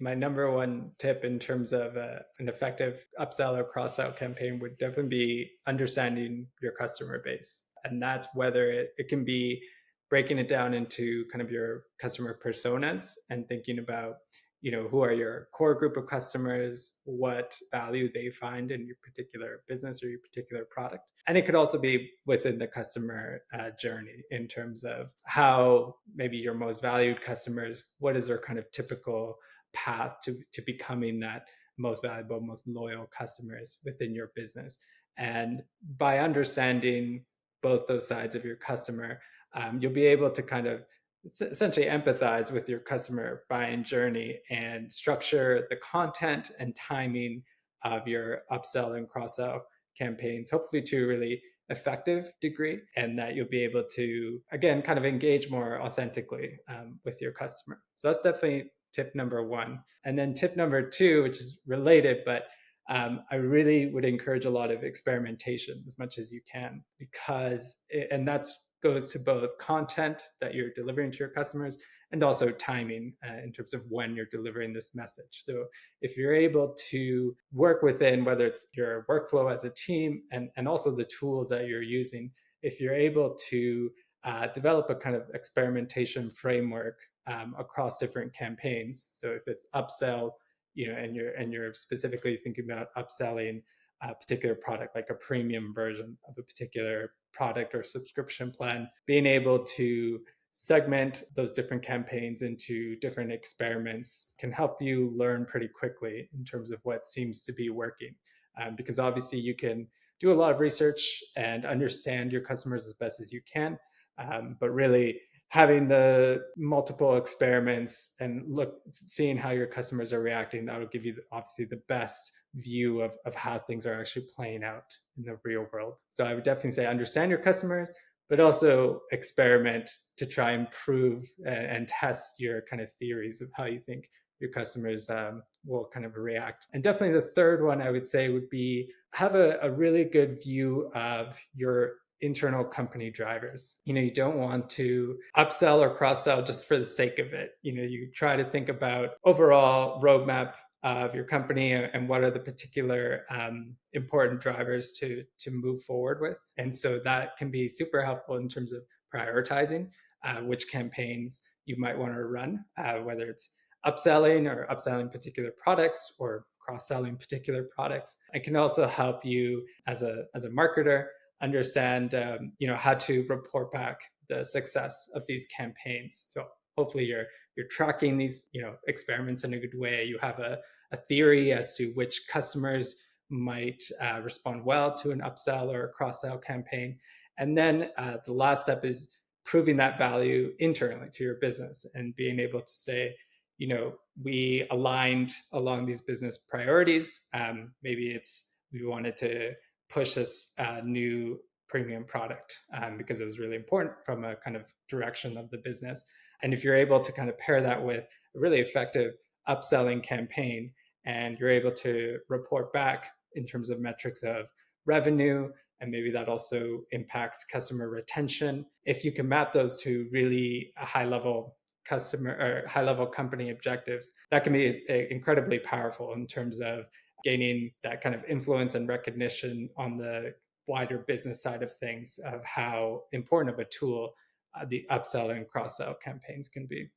my number one tip in terms of an effective upsell or cross sell campaign would definitely be understanding your customer base. And that's whether it can be breaking it down into kind of your customer personas and thinking about, who are your core group of customers, what value they find in your particular business or your particular product. And it could also be within the customer journey in terms of how maybe your most valued customers, what is their kind of typical path to becoming that most valuable, most loyal customers within your business. And by understanding both those sides of your customer, you'll be able to kind of essentially empathize with your customer buying journey and structure the content and timing of your upsell and cross sell campaigns, hopefully to a really effective degree, and that you'll be able to, again, kind of engage more authentically with your customer. So that's definitely tip number one. And then tip number two, which is related, but I really would encourage a lot of experimentation as much as you can, and that's goes to both content that you're delivering to your customers and also timing in terms of when you're delivering this message. So if you're able to work within, whether it's your workflow as a team and also the tools that you're using, if you're able to develop a kind of experimentation framework across different campaigns. So if it's upsell, and you're specifically thinking about upselling a particular product, like a premium version of a particular product or subscription plan, being able to segment those different campaigns into different experiments can help you learn pretty quickly in terms of what seems to be working. Because obviously you can do a lot of research and understand your customers as best as you can, but really having the multiple experiments and seeing how your customers are reacting, that'll give you obviously the best view of how things are actually playing out in the real world. So I would definitely say understand your customers, but also experiment to try and prove and test your kind of theories of how you think your customers will kind of react. And definitely the third one I would say would be have a really good view of your internal company drivers. You don't want to upsell or cross sell just for the sake of it. You try to think about overall roadmap of your company and what are the particular important drivers to move forward with. And so that can be super helpful in terms of prioritizing which campaigns you might want to run, whether it's upselling or upselling particular products or cross-selling particular products. It can also help you as a marketer understand how to report back the success of these campaigns. So hopefully you're tracking these experiments in a good way. You have a theory as to which customers might respond well to an upsell or a cross-sell campaign. And then the last step is proving that value internally to your business and being able to say, we aligned along these business priorities. Maybe we wanted to push this new premium product because it was really important from a kind of direction of the business. And if you're able to kind of pair that with a really effective upselling campaign, and you're able to report back in terms of metrics of revenue, and maybe that also impacts customer retention. If you can map those to really a high level customer or high level company objectives, that can be incredibly powerful in terms of gaining that kind of influence and recognition on the wider business side of things of how important of a tool the upsell and cross-sell campaigns can be.